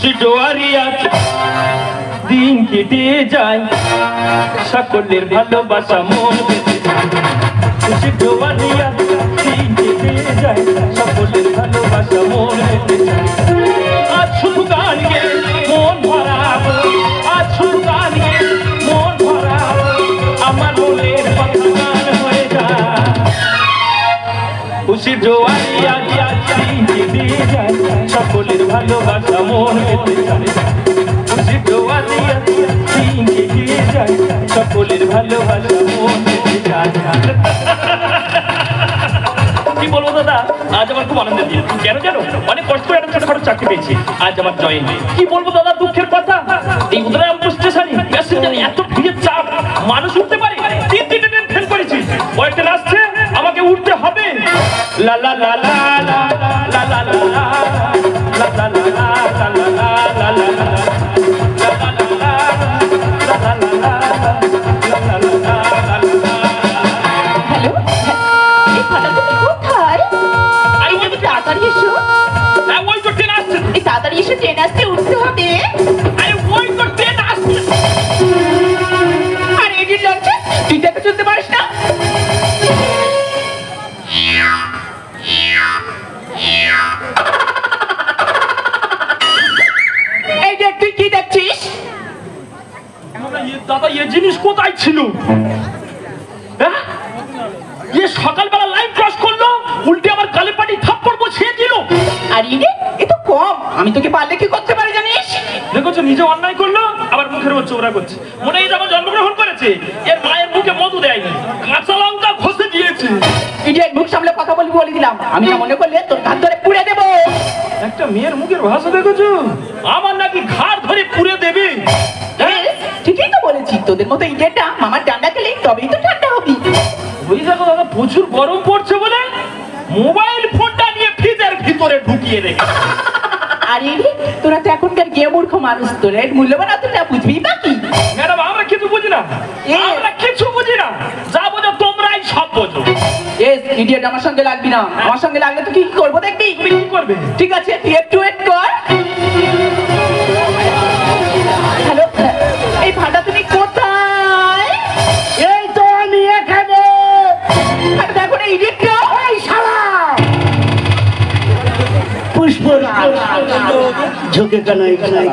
খুশি জোয়ারি আছে দিন কেটে যায় সকলের ভালোবাসা মন পেতে খুশি জোয়ারি আছে দিন কেটে যায় সকলের ভালোবাসা মন পেতে আজ শুধু গান গেয়ে মন ভরাবো আজ শুধু গান গেয়ে মন ভরাবো আমার মনের কথা গান হয়ে যায় খুশি জোয়ারি আছে দিন কেটে যায় সকলের ভালোবাসা মন পেতে চায় খুশি জোয়ারি আছে দিন কেটে যায় সকলের ভালোবাসা মন পেতে চায় কি বলবো দাদা আজ আমার খুব আনন্দের দিন কেন জানো অনেক কষ্ট করে একটা ছোটখাটো চাকরি পেয়েছি আজ আমার জয়েন কি বলবো দাদা দুঃখের কথা এই উদয়রামপুর স্টেশনে প্যাসেঞ্জার এত ভিড়ের চাপ মানুষ উঠতে পারে তিনটে ট্রেন ফেল করেছি ওই ট্রেন আসছে আমাকে উঠতে হবে লা লা লা লা লা লা লা লা লা লা লা লা লা লা ট্রেন আসতে উঠতে হবে আরে ওই তো ট্রেন আসছে আরে এডিট লাগছে তুই দেখে চলতে পারিস না এই দেখ তুই কি দেখছিস দাদা এই জিনিস কোথায় ছিল হ্যাঁ ये সকালবেলা লাইন ক্রস করলো উল্টে আমার গালে পাটি থাপ্পড় বসিয়ে দিল আর ইরে এ তো কম আমি তোকে পারলে কি করতে পারি জানিস দেখোছো নিজে অন্যায় করলো আবার মুখের উপর চোরা করছে মনে হয় যখন জন্মগ্রহণ করেছে এর মায়ের মুখে মধু দেয়নি কাঁচা লঙ্কা ঘষে দিয়েছে ইডিয়েট মুখ সামলে কথা বলবি বলে দিলাম আমি না মনে করলে তোর হাত ধরে পুড়ে দেব একটা মেয়ের মুখের ভাষা দেখোছো আমার নাকি ঘাড় ধরে পুড়ে দেবে ঠিকই তো বলেছি তোদের মতো ইডিয়েটটা মামার ডান্ডা খেলে তবেই তো ঠান্ডা হবি ওই দেখো দাদা প্রচুর গরম পড়ছে বলে মোবাইল ফোনটা নিয়ে ফ্রিজের ভিতরে ঢুকিয়ে রেখে আরে তোরা তো এখনকার গিয়ে মূর্খ মানুষ তোরা এর মূল্যবান অতটা বুঝবি বাকি ম্যাডাম আমরা কিছু বুঝি না আমরা কিছু বুঝি না যা বোঝো তোমরাই সব বোঝো ইডিয়েট আমার সঙ্গে লাগবি না আমার সঙ্গে লাগলে তো কি করবো দেখবি তুমি কি করবে ঠিক আছে তুই একটু ওয়েট কর হ্যালো এই ভাড়া তুমি কোথায় এই তো আমি এখানে আরে দেখো না ইডিয়েটটা এই শালা পুষ্পরাজ ঝুঁকে কানাই কানাই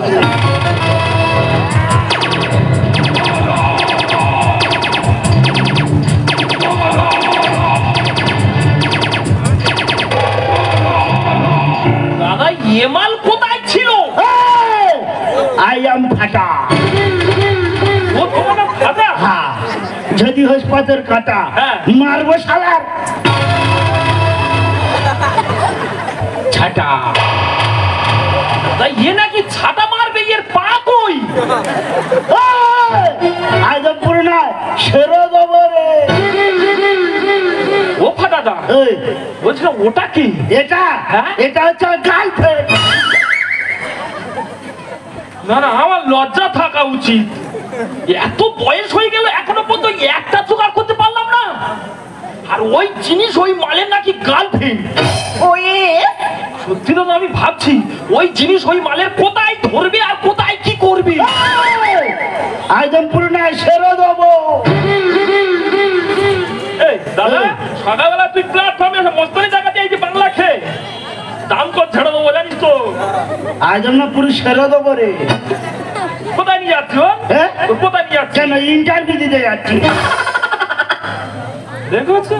দাদা এমাল কোথায় ছিল আই এম ফাটা ও তোমার নাম ফাটা হ্যাঁ যদি হাসপাতাল কাটা হ্যাঁ। মারবো শালার ছাটা তাই এ নাকি ছাটা মারবে এর পা কই আজমপুর নয় সেরো দেবো রে ও ফাটা দা এই, বলছিলাম ওটা কি এটা হ্যাঁ? এটা হচ্ছে গার্লফ্রেন্ড না না আমার লজ্জা থাকা উচিত এত বয়স হয়ে গেল এখনো পর্যন্ত একটা জোগাড় করতে পারলাম না আর ওই জিনিস ওই মালের নাকি গার্লফ্রেন্ড ওয়ে সত্যি তো আমি ভাবছি ওই জিনিস ওই মালের কোথায় ধরবে আর কোথায় কি করবে আজমপুর নয় সেরো দেবো এই দাদা সকালবেলা তুই প্ল্যাটফর্মে এসে মস্তানি জায়গাতে এই যে বাংলা খেয়ে দাম কর ছেড়ে দেবো জানিস তো আজমপুর সেরো দেবো রে কোথায় নিয়ে যাচ্ছ হ্যাঁ? কোথায় নিয়ে যাচ্ছ কেন ইন্টারভিউ দিতে যাচ্ছি দেখেছো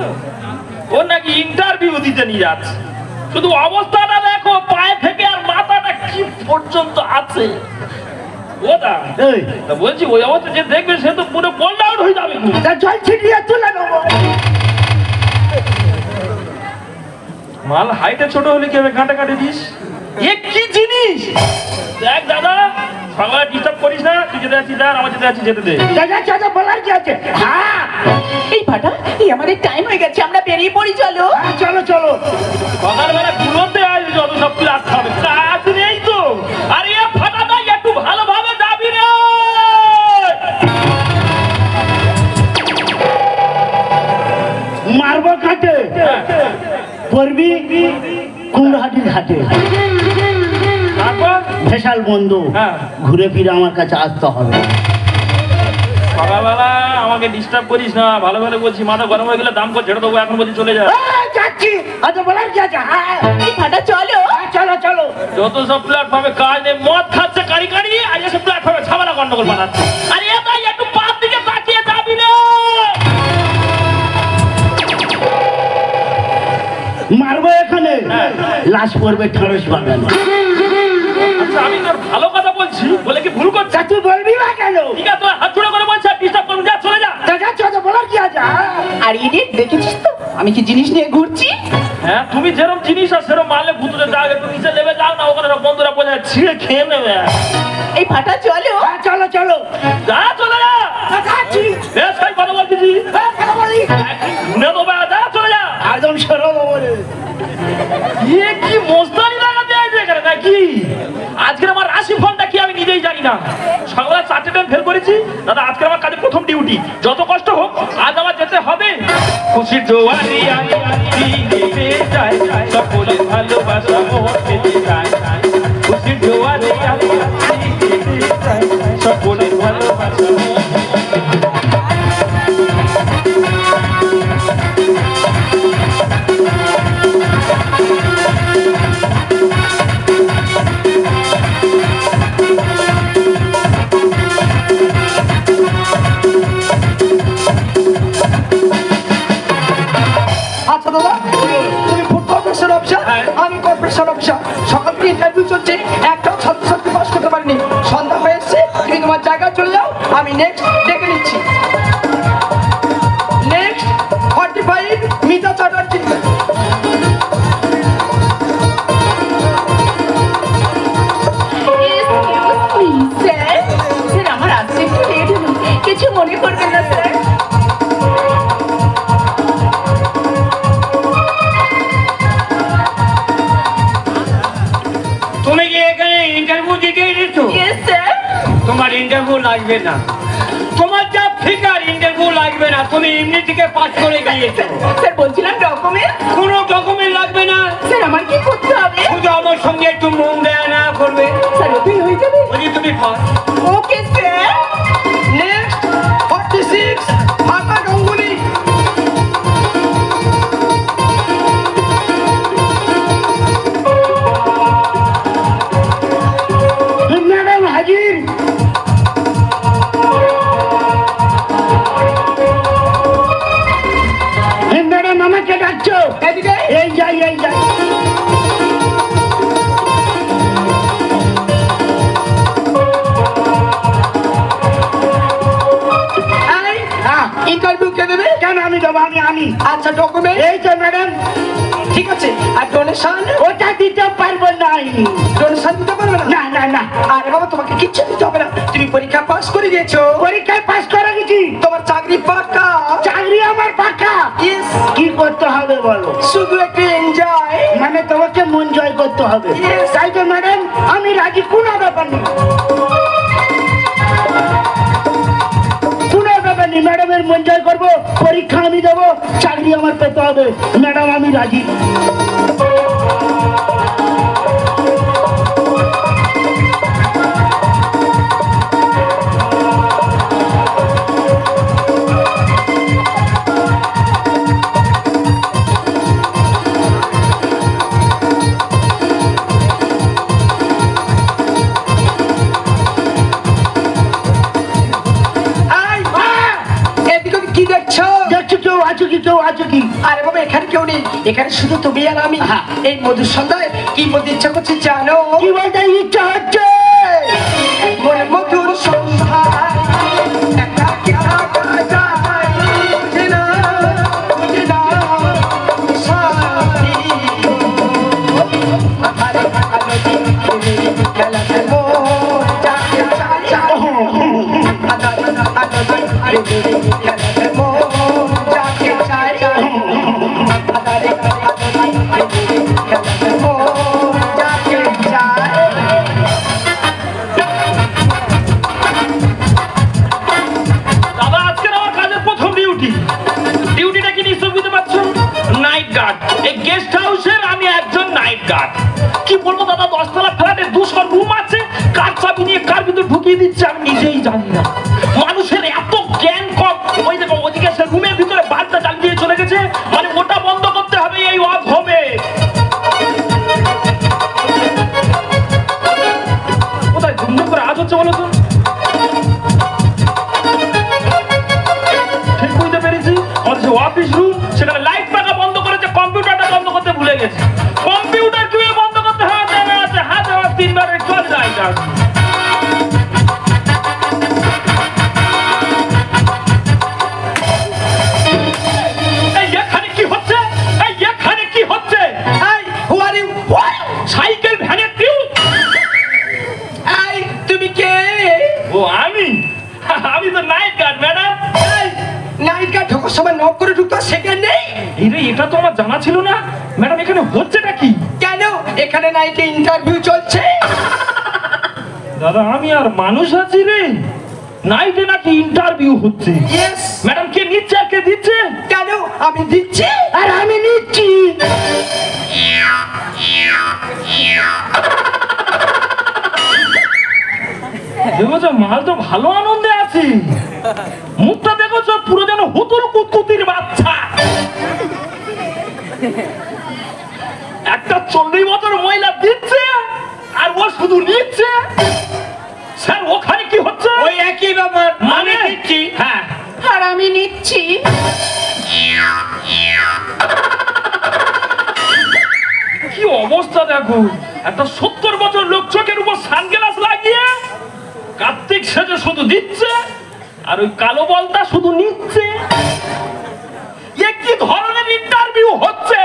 ওর নাকি ইন্টারভিউ দিতে নিয়ে যাচ্ছে শুধু অবস্থাটা দেখো পায়ে থেকে আর মাথাটা কি পর্যন্ত আছে ওটা এই তা বলছি ওই অবস্থা যে দেখবে সে তো পুরো গোল্ড আউট হয়ে যাবে তা জল ছিটিয়ে তুলে নেবো মাল হাইটে ছোট হলে কি হবে কাটা কাটে দিস এ কি জিনিস দেখ দাদা সকালে ডিস্টার্ব করিস না তুই যেতে যাচ্ছিস আর আমার যেতে যাচ্ছিস যেতে দে চাচা বলার কি আছে হ্যাঁ এই ভাটা এই আমাদের টাইম হয়ে গেছে আমরা বেরিয়ে পড়ি চলো হ্যাঁ, চলো চলো সকালবেলা গুলোতে আসবে যত সব ক্লাস হবে কাজ নেই তো আর এ ফাটা না একটু ভালোভাবে যাবি রে মারবো কাটে পড়বি কুমড়াহাটির ঘাটে তারপর ভেসা স্পেশাল বন্ধু, হ্যাঁ। ঘুরে ফিরে আমার কাছে আসতে হবে। সকালবেলা আমাকে ডিস্টার্ব করিস না, ভালো ভালো বলছি, মাথা গরম হয়ে গেলে দাম করে ছেড়ে দেবো, এখন বলছি চলে যা। যাচ্ছি, আচ্ছা বলার কি আছে? হ্যাঁ, এই ফাটা চলো। চলো চলো। যত সব প্ল্যাটফর্মে কাজ নেই, মদ খাচ্ছে কারি কারি, আজ এসে প্ল্যাটফর্মে ঝামেলা গন্ডগোল বানাচ্ছে। আরে এটাই একটু পাপ দিকে তাকিয়ে যাবি না। মারবো এখানে, হ্যাঁ। লাশ পড়বে ঢেঁড়স বাগান। আচ্ছা আমি তোর ভালো কথা বলছি বলে কি ভুল করছিস? তা তুই বলবি না কেন? ঠিক আছে তোর হাত জোড়া করে বলছি, ডিস্টার্ব করুন, যা চলে যা। তা যাচ্ছি, আচ্ছা বলার কি আছে? আর ইনি দেখেছিস তো আমি কি জিনিস নিয়ে ঘুরছি? হ্যাঁ তুমি যেরকম জিনিস আর সেরকম মারলে ভুতুরে যাও, একটু নিচে নেমে যাও না, ওখানে সব বন্ধুরা বোঝা ছিঁড়ে খেয়ে নেবে। এই ফাটা চলো। হ্যাঁ, চলো চলো। যা চলে যা। যাচ্ছি। বেশ ভাই কথা বলতেছি, হ্যাঁ, কথা বলি। শুনে দেবো, যা চলে যা। একদম সরল বলে। এ কি মস্তানি লাগাতে আছে এখানে নাকি? আজকের আমার রাশি ফলটা কি আমি নিজেই জানি না। সকালে 4টে টাইম ফেল করেছি দাদা, আজকে আমার কাজে প্রথম ডিউটি, যত কষ্ট হোক আজ আমার যেতে হবে। খুশির জোয়ারি আলি আলি নেমে যায়, সকলের ভালোবাসা মোর পেতে যায়। খুশির জোয়ারি আলি আলি নেমে যায়, সকলের ভালোবাসা মোর। আচ্ছা দাদা, তুমি ফুড কর্পোরেশন অফিসার, হ্যাঁ। আমি কর্পোরেশন অফিসার। সকাল থেকে ইন্টারভিউ চলছে, একটাও ছাত্রছাত্রী পাস করতে পারিনি। সন্ধ্যা হয়ে এসছে, তুমি তোমার জায়গায় চলে যাও, আমি নেক্সট ডেকে নিচ্ছি। Next 45 Mita Chatterjee. Sir, sir আমার আসতে একটু লেট হলো, কিছু মনে করবেন না স্যার। তুমি কি এখানে ইন্টারভিউ দিতে এসেছো? Yes sir. তোমার ইন্টারভিউ লাগবে না, তোমার যা ফিগার ইন্টারভিউ লাগবে না, তুমি এমনি থেকে পাস করে গিয়েছো। স্যার বলছিলাম ডকুমেন্ট। কোনো ডকুমেন্ট লাগবে না, স্যার আমার কি করতে হবে? শুধু আমার সঙ্গে একটু মন দেয়া না করবে, স্যার ওতেই হয়ে যাবে। বলি তুমি পাস। Okay sir. নেক্সট 46 ফাঁকা গাঙ্গুলি। ম্যাডাম হাজির। ম্যাডাম আমাকে ডাকছো? এদিকে এই যাই এই যাই। ইন্টারভিউ কে দেবে? কেন আমি দেবো? আমি আচ্ছা ডকুমেন্ট এই তো ম্যাডাম। ঠিক আছে। আর ডোনেশন? ওটা দিতে পারবো না। ডোনেশন দিতে পারবে না? না না না, আরে বাবা তোমাকে কিচ্ছু দিতে হবে না, তুমি পরীক্ষা পাস করে গিয়েছো, পরীক্ষায় পাস করে গেছি, তোমার চাকরি পাক্কা। চাকরি আমার পাকা। ইয়েস। কি করতে হবে বলো? শুধু একটু এনজয়। মানে তোমাকে মন জয় করতে হবে। Yes. তাই তো ম্যাডাম আমি রাজি, কোনো ব্যাপার নেই, কোনো ব্যাপার নেই। ম্যাডামের মন জয় করবো, পরীক্ষা আমি দেবো, চাকরি আমার পেতে হবে। ম্যাডাম আমি রাজি। আই এদিকে কি দেখছো? দেখছো কেউ আছো কি? কেউ আছো কি? আরে বাবা এখানে কেউ নেই, এখানে শুধু তুমি আর আমি। হ্যাঁ। এই মধুর সন্ধ্যায় কি বলতে ইচ্ছা করছে জানো? কি বলতে ইচ্ছা হচ্ছে? মনে মধুর সন্ধ্যায় একাকী থাকা যায়, বুঝে না, বুঝে না, শান্তি। আরে আলো দিন খেলাতে মন যাকে চায় চায়। আলো দিন খেলাতে মন যাকে চায় চায়। আরে আলো দিন খেলাতে মন যাকে চায়। দাদা আজকের আমার কাজের প্রথম ডিউটি। ডিউটিটা কি নিশ্চয় বুঝতে পারছো? Night guard. এই গেস্ট হাউসের আমি একজন নাইট গার্ড। কি বলবো দাদা, 10 তলা ফ্ল্যাটে 200 রুম আছে, কার চাবি নিয়ে কার ভিতর ঢুকিয়ে দিচ্ছে আমি নিজেই জানি না। মানুষের এত জ্ঞান কম। ওই দেখো ওদিকে সে রুমের ভিতরে বাল্বটা জ্বালিয়ে দিয়ে চলে গেছে, মানে ওটা বন্ধ করতে হবে এই অধমে। কোথায় ধুমধুম করে আজ হচ্ছে বলো তো? ঠিক বুঝতে পেরেছি, আমাদের যে অফিস রুম সেখানে লাইট পাকা বন্ধ করেছে, কম্পিউটারটা বন্ধ করতে ভুলে গেছে। কম্পিউটার কিভাবে বন্ধ করতে হয় জানা আছে, হাতে আমার 3 বারে চলে যায় না। এই এখানে কি হচ্ছে? এই এখানে কি হচ্ছে? এই হু আর ইউ? সাইকেল ভ্যানের টিউ। এই তুমি কে? ও আমি তো night guard madam. Night guard ঢোকার সময় নক করে ঢুকতে সেকেন্ড নেই? এটা তো আমার জানা ছিল না ম্যাডাম। এখানে হচ্ছেটা কি? কেন এখানে নাইটে ইন্টারভিউ চলছে? দাদা আমি আর মানুষ আছি রে, নাইটে নাকি ইন্টারভিউ হচ্ছে। ইয়েস ম্যাডাম কে নিচ্ছে আর কে দিচ্ছে? কেন আমি দিচ্ছি আর আমি নিচ্ছি। দেখো মাল তো ভালো আনন্দে আছে, মুখটা দেখো পুরো যেন হুতুর কুতকুতির বাচ্চা। একটা 40 বছর মহিলা দিচ্ছে আর ও শুধু নিচ্ছে। স্যার ওখানে কি হচ্ছে? ওই একই ব্যাপার, মানে দিচ্ছি। হ্যাঁ আর আমি নিচ্ছি। কি অবস্থা দেখো, একটা 70 বছর লোক চোখের উপর সানগ্লাস লাগিয়ে কার্তিক সেজে শুধু দিচ্ছে আর ওই কালো বলটা শুধু নিচ্ছে। কি ধরনের ইন্টারভিউ হচ্ছে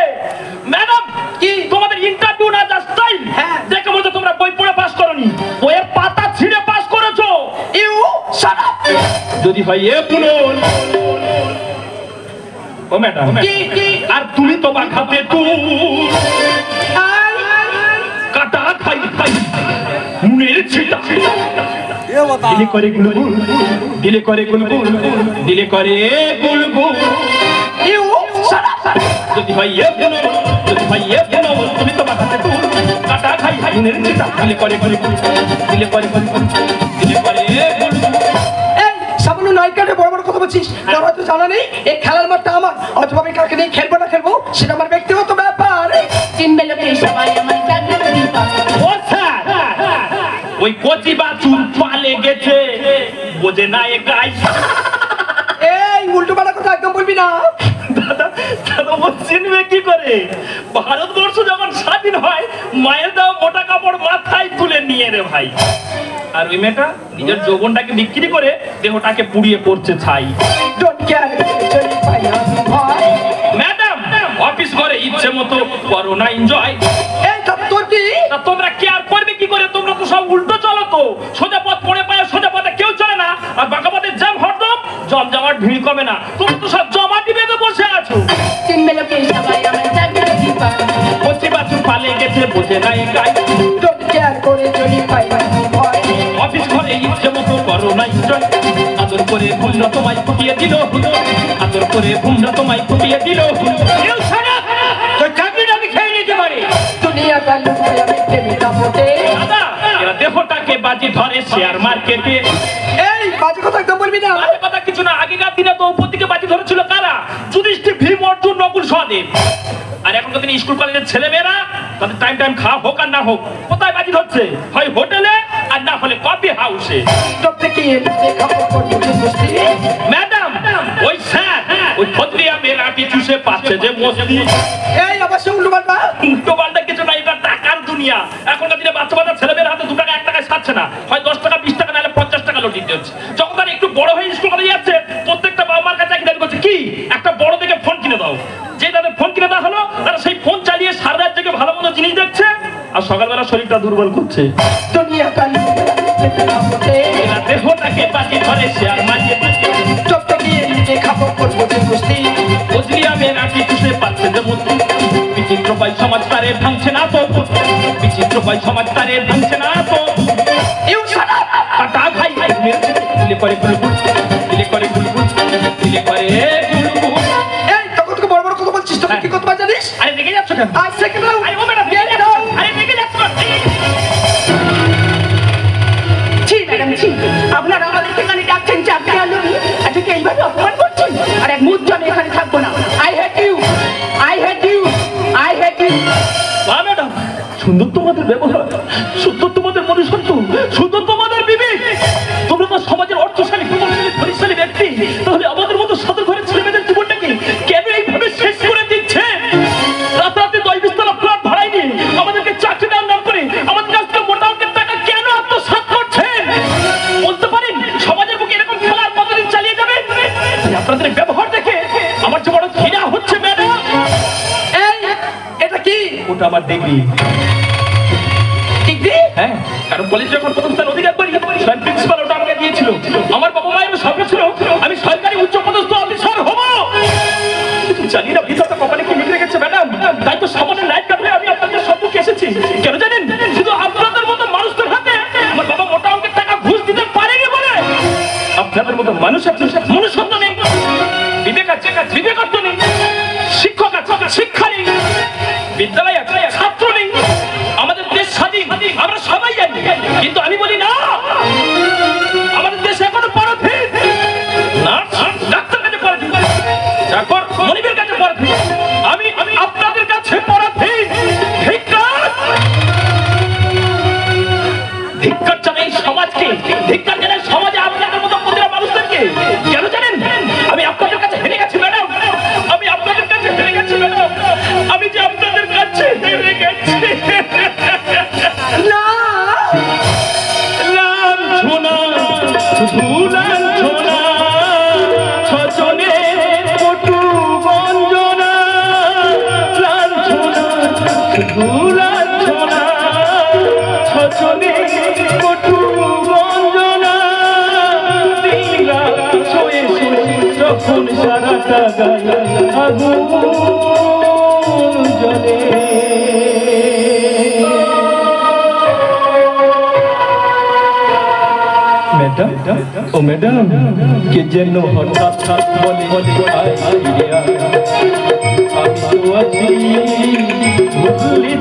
ম্যাডাম? কি তোমাদের ইন্টারভিউ না জাস্ট টাইম? হ্যাঁ। দেখে বলতে তোমরা বই পড়ে পাস করনি, বইয়ের পাতা ছিঁড়ে পাস করেছো। You shut up. যদি হয় এ পুনল ও ম্যাডাম, কি আর তুমি তোমার হাতে কাটা খাই খাই নুনের ছিটা দিলে করে গুলগুল, দিলে করে গুলগুল, দিলে করে গুলগুল। You shut up. যদি হয় এ পুনল, যদি হয় এ পুনল, তুমি তোমার হাতে কাটা খাই খাই নুনের ছিটা দিলে করে গুলগুল, দিলে করে গুলগুল, দিলে করে গুলগুল। এই সামান্য নাইট গার্ডে বড় বড় কথা বলছিস, তোর হয়তো জানা নেই এই খেলার মাঠটা আমার। অথবা আমি কাকে নিয়ে খেলবো না খেলবো সেটা আমার ব্যক্তিগত ব্যাপার। চিনবে লোকে সবাই আমার চাকরি দিবা। ও স্যার, ওই কচি বাছু পালে গেছে, বোঝে না এ গাই। এই উল্টো পাল্টা কথা একদম বলবি না। দাদা দাদা ও চিনবে কি করে? ভারতবর্ষ যখন স্বাধীন হয় মায়ের দেওয়া মোটা কাপড় মাথায় তুলে নিয়ে রে ভাই। আর ওই মেয়েটা নিজের যৌবনটাকে বিক্রি করে দেহটাকে পুড়িয়ে পড়ছে ছাই। ডোন্ট কেয়ার চলি ভাই আমি ভাই। ম্যাডাম অফিস ঘরে ইচ্ছে মতো করো না এনজয়। এই তোর কি? তা তোমরা কেয়ার করবে কি করে? তোমরা তো সব উল্টো চলো তো, সোজা পথ পড়ে পায়, সোজা পথে কেউ চলে না, আর বাঁকা পথে জ্যাম হরদম, জমজমাট ভিড় কমে না। তোমরা তো সব জমাটি বেঁধে বসে আছো। চিনবে লোকে সবাই আমার চাকরি দিবা। কচি বাছুর পালে গেছে, বোঝে না এ গাই। ডোন্ট কেয়ার করে চলি ভাই আমি ভাই। অফিস ঘরে ইচ্ছে মতো করো না এনজয়। আদর করে ভুমরা তোমায় ফুটিয়ে দিল, আদর করে ভুমরা তোমায় ফুটিয়ে দিল। কেউ ছাড়া তোর চাকরিটা আমি খেয়ে নিতে পারি। দুনিয়াটা লুটে আমি প্রেমে কাপড়ে। দাদা এরা দেহটাকে বাজি ধরে শেয়ার মার্কেটে। এই বাজে কথা একদম বলবি না। বাজে কথা কিছু না, আগেকার দিনে তো উপর দিকে বাজি ধরেছিল কারা? যুধিষ্ঠির, ভীম, অর্জুন, নকুল, সহদেব। আর এখনকার দিনে স্কুল কলেজের ছেলেমেয়েরা তাদের টাইম টাইম খাওয়া হোক আর না হোক কোথায় বাজি ধরছে? হয় হোটেলে আর না হলে কফি হাউসে। টপ থেকে এমনি কাপড় পরতে বসতি। ম্যাডাম ওই স্যার ওই ফদরিয়া মেয়েরা চুষে পাচ্ছে যে মস্তি। এই আবার সে উল্টো পাল্টা। উল্টো পাল্টা কিছু না, এটা টাকার দুনিয়া। এখনকার দিনে বাচ্চা বাচ্চা ছেলেমেয়ের হাতে 2 টাকা 1 টাকায় ছাড়ছে না, হয় 10 টাকা 20 টাকা নাহলে 50 টাকা লোড দিতে হচ্ছে। যখন তারা একটু বড় হয়ে স্কুল কলেজে যাচ্ছে প্রত্যেকটা বাবা মার কাছে একই দাবি করছে, কি একটা বড় দেখে ফোন কিনে দাও। যে তাদের ফোন কিনে দেওয়া হলো তারা সেই ফোন চালিয়ে সারা রাত থেকে ভালো মতো জিনিস দেখছে আর সকালবেলা শরীরটা দুর্বল করছে। দুনিয়াটা লুটে আমি প্রেমে কাপড়ে। এরা দেহটাকে বাজি ধরে শেয়ার মার্কেটে। টপ থেকে এমনি কাপড় পরতে বসতি। ফদরিয়া মেয়েরা চুষে পাচ্ছে যে মস্তি। বিচিত্র পাই সমাজ তারে ভাঙছে না তো, বিচিত্র পাই সমাজ তারে ভাঙছে না তো। You shut up. কাটা খাই দিলে করে গুলগুল, দিলে করে গুলগুল, দিলে করে গুলগুল। এই তখন থেকে বড় বড় কথা বলছিস, তোকে কি করতে পারে জানিস? আরে দেখে যাচ্ছ কেন? আজ সেকেন্ড নাও। আরে ও ম্যাডাম দেখে যাচ্ছ, আরে দেখে যাচ্ছ। তোমাদের ব্যবহার, সুন্দর তোমাদের মনুষ্যত্ব, সুন্দর তোমাদের বিবেক। তোমরা তো সমাজের অর্থশালী, প্রভাবশালী, ধনীশালী ব্যক্তি। তাহলে আমাদের মতো সাধারণ ঘরের ছেলেমেয়েদের জীবনটাকে কেন এইভাবে শেষ করে দিচ্ছে? রাতারাতি 10-20 তলা ফ্ল্যাট ভাড়ায় নিয়ে আমাদেরকে চাকরি দেওয়ার নাম করে আমাদের কাছ থেকে মোটা অঙ্কের টাকা কেন আত্মসাৎ করছেন? বলতে পারেন সমাজের বুকে এরকম খেলার কতদিন চালিয়ে যাবে? আপনাদের ব্যবহার দেখে আমার যে বড় ঘৃণা হচ্ছে ম্যাডাম। এটা কি? ওটা আমার ডিগ্রি। ডিগ্রি? হ্যাঁ, কারণ কলেজে যখন প্রথম স্থান অধিকার করি, স্বয়ং প্রিন্সিপাল ওটা আমাকে দিয়েছিল। আমার বাবা মায়েরও স্বপ্ন ছিল আমি সরকারি উচ্চপদস্থ অফিসার হব। জানি না ভিতরটা কপালে কি লিখে রেখেছে ম্যাডাম, তাই তো সামনে লাইট কাটলে আমি আপনাদের সম্মুখে এসেছি। কেন জানেন? শুধু আপনাদের মতো মানুষদের হাতে আমার বাবা মোটা অঙ্কের টাকা ঘুষ দিতে পারেনি বলে। আপনাদের মতো মানুষ আছে, মনুষ্যত্ব নেই, বিবেক আছে, বিবেকত্ব নেই, শিক্ষক আছে, শিক্ষা নেই, বিদ্যালয় আছে, ছাত্র নেই। আমাদের দেশ স্বাধীন, আমরা সবাই জানি, কিন্তু আমি বলি না, আমাদের দেশ এখনো পরাধীন। নার্স, ডাক্তার কাছে পরাধীন, চাকর, মনিবের কাছে পরাধীন। আমি আপনাদের কাছে পরাধীন। ধিক্কার! ধিক্কার জানাই সমাজকে, ধিক্কার জানাই সমাজে আপনাদের মতো প্রতিটা মানুষদেরকে। কেন জানেন? আমি আপনাদের কাছে হেরে গেছি ম্যাডাম, আমি আপনাদের কাছে হেরে গেছি ম্যাডাম, আমি যে আপনাদের কাছে হেরে গেছি। না, লাঞ্ছনা, শুধু লাঞ্ছনা, ছজনের কটু বঞ্চনা। লাঞ্ছনা, শুধু লাঞ্ছনা, ছজনের কটু বঞ্চনা। দিনরা শোয়ে শোয়ে যখন সারাটা গায়ে আগুন জ্বলে। ম্যাডাম, ও ম্যাডাম, কে যেন হঠাৎ বলে আয় ফিরে আয়। আমি তো আছি বুঝলি